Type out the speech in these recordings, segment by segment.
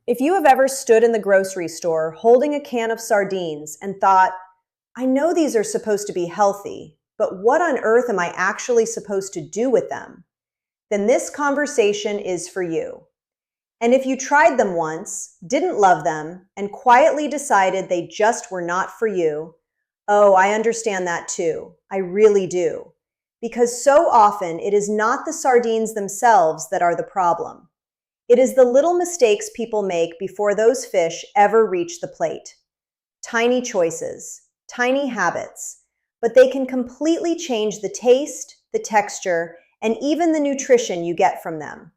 If you have ever stood in the grocery store holding a can of sardines and thought, I know these are supposed to be healthy, but what on earth am I actually supposed to do with them? Then this conversation is for you. And if you tried them once, didn't love them, and quietly decided they just were not for you, oh, I understand that too. I really do. Because so often it is not the sardines themselves that are the problem. It is the little mistakes people make before those fish ever reach the plate. Tiny choices, tiny habits, but they can completely change the taste, the texture, and even the nutrition you get from them.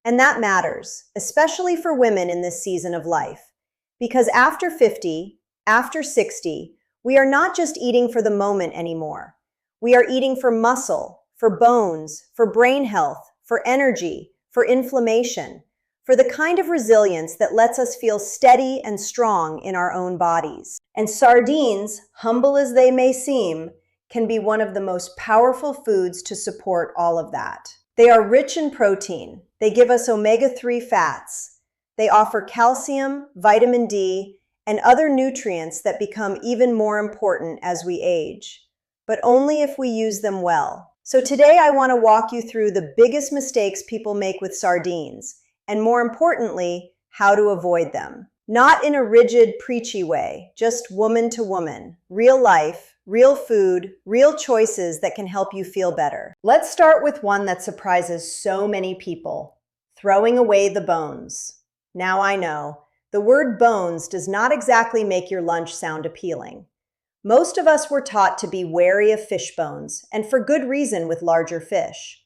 And that matters, especially for women in this season of life. Because after 50, after 60, we are not just eating for the moment anymore. We are eating for muscle, for bones, for brain health, for energy, for inflammation, for the kind of resilience that lets us feel steady and strong in our own bodies. And sardines, humble as they may seem, can be one of the most powerful foods to support all of that. They are rich in protein. They give us omega-3 fats. They offer calcium, vitamin D, and other nutrients that become even more important as we age, but only if we use them well. So today I want to walk you through the biggest mistakes people make with sardines, and more importantly, how to avoid them. Not in a rigid, preachy way, just woman to woman, real life, real food, real choices that can help you feel better. Let's start with one that surprises so many people: throwing away the bones. Now I know, the word bones does not exactly make your lunch sound appealing. Most of us were taught to be wary of fish bones, and for good reason with larger fish.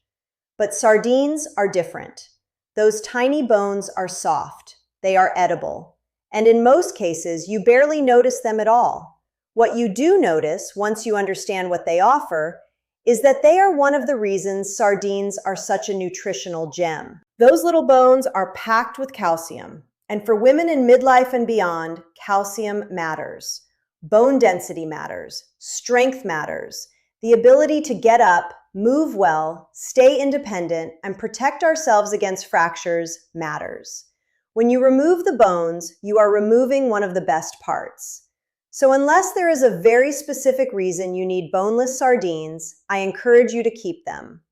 But sardines are different. Those tiny bones are soft, they are edible, and in most cases, you barely notice them at all. What you do notice, once you understand what they offer, is that they are one of the reasons sardines are such a nutritional gem. Those little bones are packed with calcium, and for women in midlife and beyond, calcium matters. Bone density matters, strength matters, the ability to get up, move well, stay independent, and protect ourselves against fractures matters. When you remove the bones, you are removing one of the best parts. So unless there is a very specific reason you need boneless sardines, I encourage you to keep them.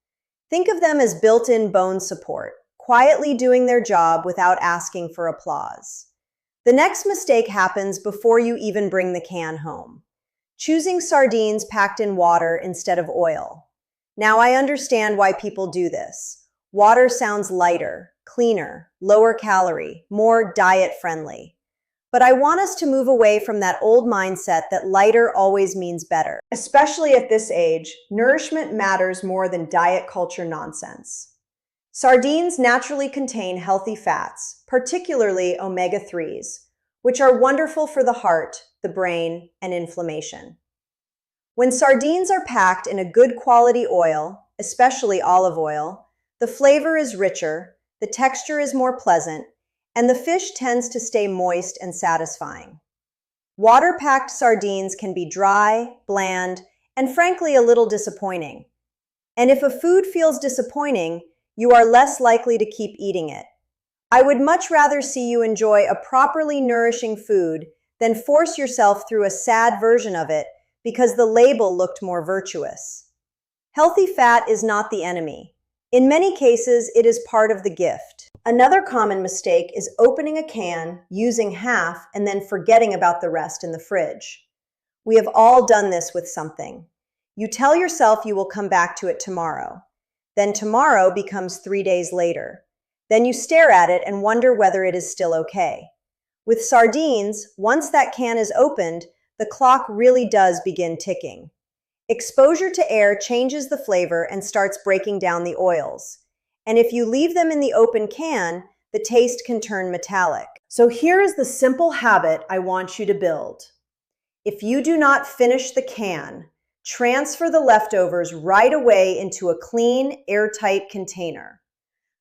Think of them as built-in bone support, quietly doing their job without asking for applause. The next mistake happens before you even bring the can home: choosing sardines packed in water instead of oil. Now I understand why people do this. Water sounds lighter, cleaner, lower calorie, more diet-friendly. But I want us to move away from that old mindset that lighter always means better. Especially at this age, nourishment matters more than diet culture nonsense. Sardines naturally contain healthy fats, particularly omega-3s, which are wonderful for the heart, the brain, and inflammation. When sardines are packed in a good quality oil, especially olive oil, the flavor is richer, the texture is more pleasant, and the fish tends to stay moist and satisfying. Water-packed sardines can be dry, bland, and frankly a little disappointing. And if a food feels disappointing, you are less likely to keep eating it. I would much rather see you enjoy a properly nourishing food than force yourself through a sad version of it because the label looked more virtuous. Healthy fat is not the enemy. In many cases, it is part of the gift. Another common mistake is opening a can, using half, and then forgetting about the rest in the fridge. We have all done this with something. You tell yourself you will come back to it tomorrow. Then tomorrow becomes 3 days later. Then you stare at it and wonder whether it is still okay. With sardines, once that can is opened, the clock really does begin ticking. Exposure to air changes the flavor and starts breaking down the oils. And if you leave them in the open can, the taste can turn metallic. So here is the simple habit I want you to build. If you do not finish the can, transfer the leftovers right away into a clean, airtight container.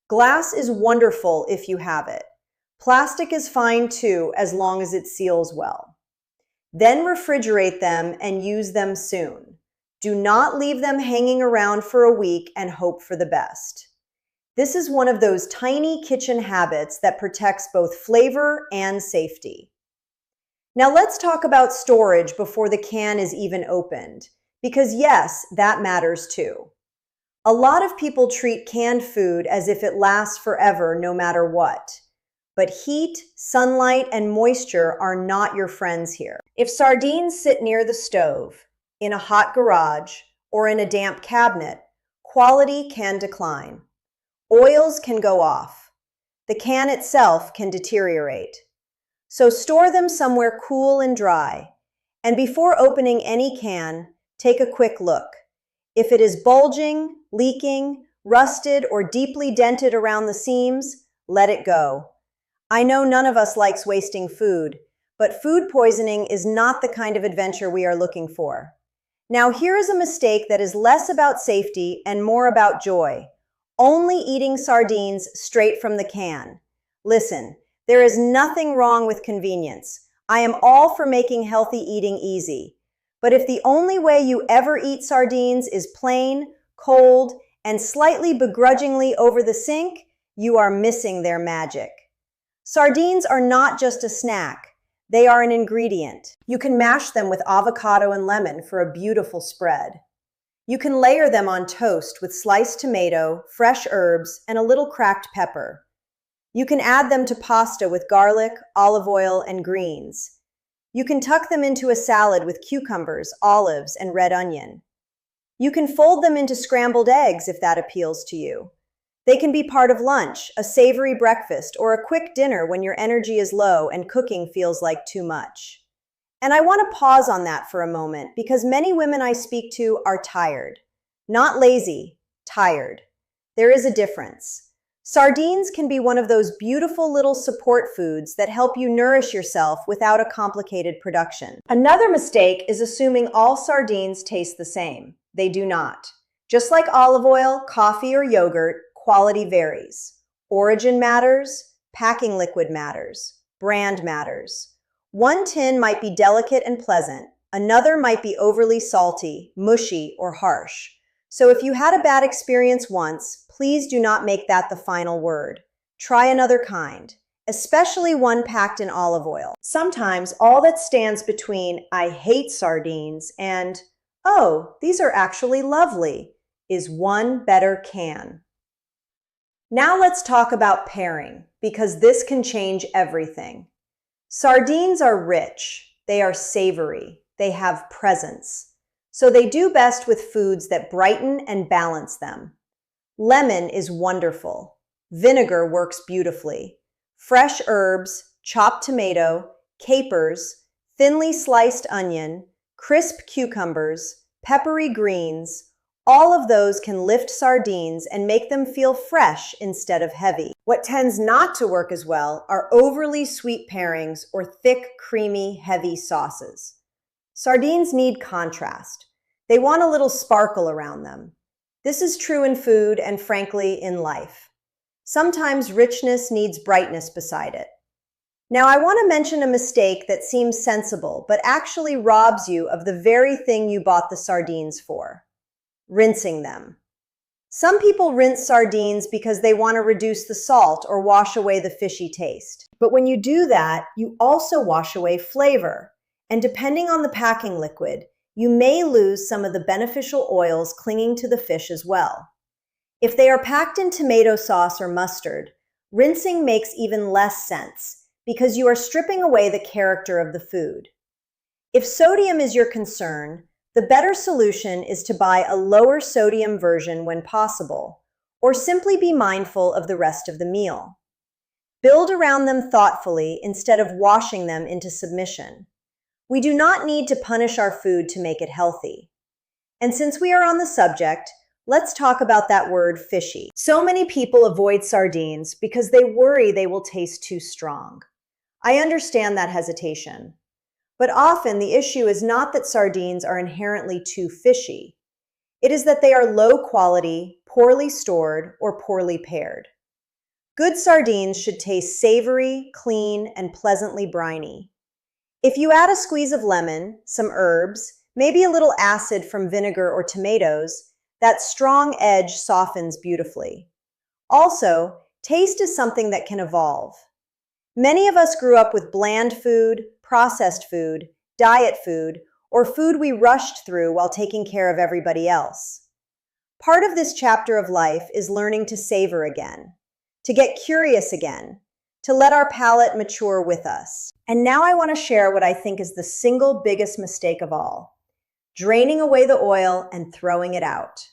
Glass is wonderful if you have it. Plastic is fine too, as long as it seals well. Then refrigerate them and use them soon. Do not leave them hanging around for a week and hope for the best. This is one of those tiny kitchen habits that protects both flavor and safety. Now let's talk about storage before the can is even opened, because yes, that matters too. A lot of people treat canned food as if it lasts forever no matter what. But heat, sunlight, and moisture are not your friends here. If sardines sit near the stove, in a hot garage, or in a damp cabinet, quality can decline. Oils can go off. The can itself can deteriorate. So store them somewhere cool and dry. And before opening any can, take a quick look. If it is bulging, leaking, rusted, or deeply dented around the seams, let it go. I know none of us likes wasting food, but food poisoning is not the kind of adventure we are looking for. Now here is a mistake that is less about safety and more about joy. Only eating sardines straight from the can. Listen, there is nothing wrong with convenience. I am all for making healthy eating easy. But if the only way you ever eat sardines is plain, cold, and slightly begrudgingly over the sink, you are missing their magic. Sardines are not just a snack. They are an ingredient. You can mash them with avocado and lemon for a beautiful spread. You can layer them on toast with sliced tomato, fresh herbs, and a little cracked pepper. You can add them to pasta with garlic, olive oil, and greens. You can tuck them into a salad with cucumbers, olives, and red onion. You can fold them into scrambled eggs if that appeals to you. They can be part of lunch, a savory breakfast, or a quick dinner when your energy is low and cooking feels like too much. And I want to pause on that for a moment because many women I speak to are tired. Not lazy, tired. There is a difference. Sardines can be one of those beautiful little support foods that help you nourish yourself without a complicated production. Another mistake is assuming all sardines taste the same. They do not. Just like olive oil, coffee, or yogurt, quality varies. Origin matters, packing liquid matters, brand matters. One tin might be delicate and pleasant, another might be overly salty, mushy, or harsh. So if you had a bad experience once, please do not make that the final word. Try another kind, especially one packed in olive oil. Sometimes all that stands between "I hate sardines" and "oh, these are actually lovely" is one better can. Now let's talk about pairing, because this can change everything. Sardines are rich, they are savory, they have presence. So they do best with foods that brighten and balance them. Lemon is wonderful. Vinegar works beautifully. Fresh herbs, chopped tomato, capers, thinly sliced onion, crisp cucumbers, peppery greens, all of those can lift sardines and make them feel fresh instead of heavy. What tends not to work as well are overly sweet pairings or thick, creamy, heavy sauces. Sardines need contrast. They want a little sparkle around them. This is true in food and, frankly, in life. Sometimes richness needs brightness beside it. Now, I want to mention a mistake that seems sensible, but actually robs you of the very thing you bought the sardines for: rinsing them. Some people rinse sardines because they want to reduce the salt or wash away the fishy taste. But when you do that, you also wash away flavor. And depending on the packing liquid, you may lose some of the beneficial oils clinging to the fish as well. If they are packed in tomato sauce or mustard, rinsing makes even less sense because you are stripping away the character of the food. If sodium is your concern, the better solution is to buy a lower sodium version when possible, or simply be mindful of the rest of the meal. Build around them thoughtfully instead of washing them into submission. We do not need to punish our food to make it healthy. And since we are on the subject, let's talk about that word fishy. So many people avoid sardines because they worry they will taste too strong. I understand that hesitation. But often the issue is not that sardines are inherently too fishy. It is that they are low quality, poorly stored, or poorly paired. Good sardines should taste savory, clean, and pleasantly briny. If you add a squeeze of lemon, some herbs, maybe a little acid from vinegar or tomatoes, that strong edge softens beautifully. Also, taste is something that can evolve. Many of us grew up with bland food, processed food, diet food, or food we rushed through while taking care of everybody else. Part of this chapter of life is learning to savor again, to get curious again, to let our palate mature with us. And now I want to share what I think is the single biggest mistake of all: draining away the oil and throwing it out.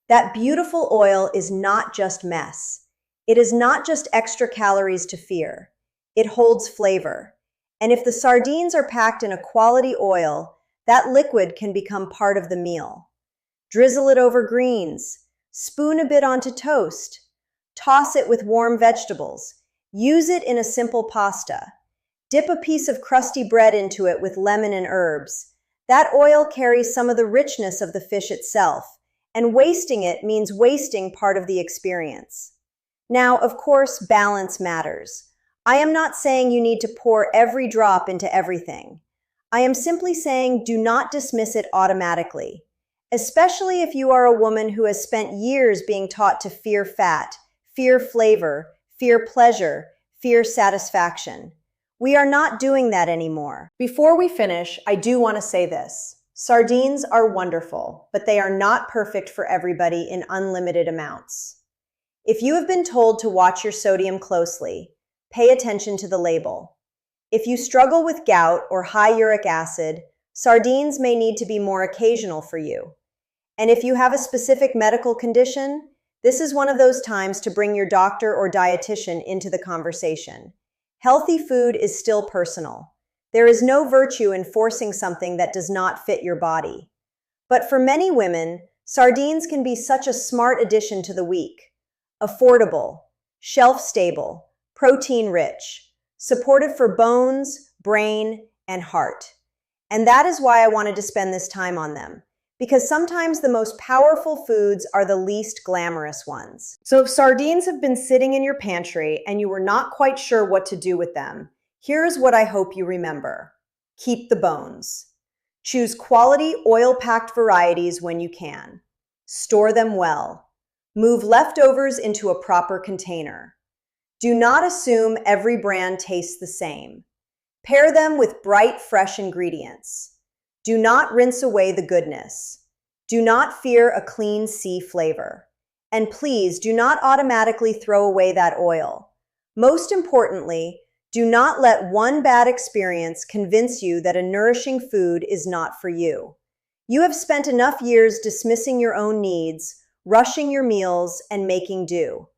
That beautiful oil is not just mess. It is not just extra calories to fear. It holds flavor. And if the sardines are packed in a quality oil, that liquid can become part of the meal. Drizzle it over greens. Spoon a bit onto toast. Toss it with warm vegetables. Use it in a simple pasta. Dip a piece of crusty bread into it with lemon and herbs. That oil carries some of the richness of the fish itself, and wasting it means wasting part of the experience. Now, of course, balance matters. I am not saying you need to pour every drop into everything. I am simply saying do not dismiss it automatically, especially if you are a woman who has spent years being taught to fear fat, fear flavor, fear pleasure, fear satisfaction. We are not doing that anymore. Before we finish, I do want to say this. Sardines are wonderful, but they are not perfect for everybody in unlimited amounts. If you have been told to watch your sodium closely, pay attention to the label. If you struggle with gout or high uric acid, sardines may need to be more occasional for you. And if you have a specific medical condition, this is one of those times to bring your doctor or dietitian into the conversation. Healthy food is still personal. There is no virtue in forcing something that does not fit your body. But for many women, sardines can be such a smart addition to the week. Affordable, shelf-stable, protein-rich, supportive for bones, brain, and heart. And that is why I wanted to spend this time on them, because sometimes the most powerful foods are the least glamorous ones. So if sardines have been sitting in your pantry and you were not quite sure what to do with them, here's what I hope you remember. Keep the bones. Choose quality oil-packed varieties when you can. Store them well. Move leftovers into a proper container. Do not assume every brand tastes the same. Pair them with bright, fresh ingredients. Do not rinse away the goodness. Do not fear a clean sea flavor. And please do not automatically throw away that oil. Most importantly, do not let one bad experience convince you that a nourishing food is not for you. You have spent enough years dismissing your own needs, rushing your meals, and making do.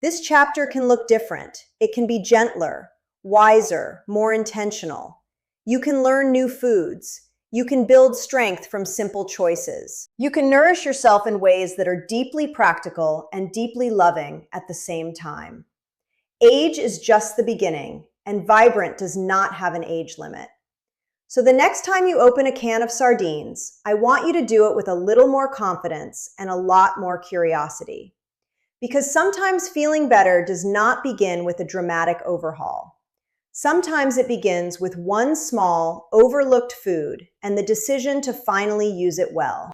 This chapter can look different. It can be gentler, wiser, more intentional. You can learn new foods. You can build strength from simple choices. You can nourish yourself in ways that are deeply practical and deeply loving at the same time. Age is just the beginning, and vibrant does not have an age limit. So the next time you open a can of sardines, I want you to do it with a little more confidence and a lot more curiosity. Because sometimes feeling better does not begin with a dramatic overhaul. Sometimes it begins with one small, overlooked food and the decision to finally use it well.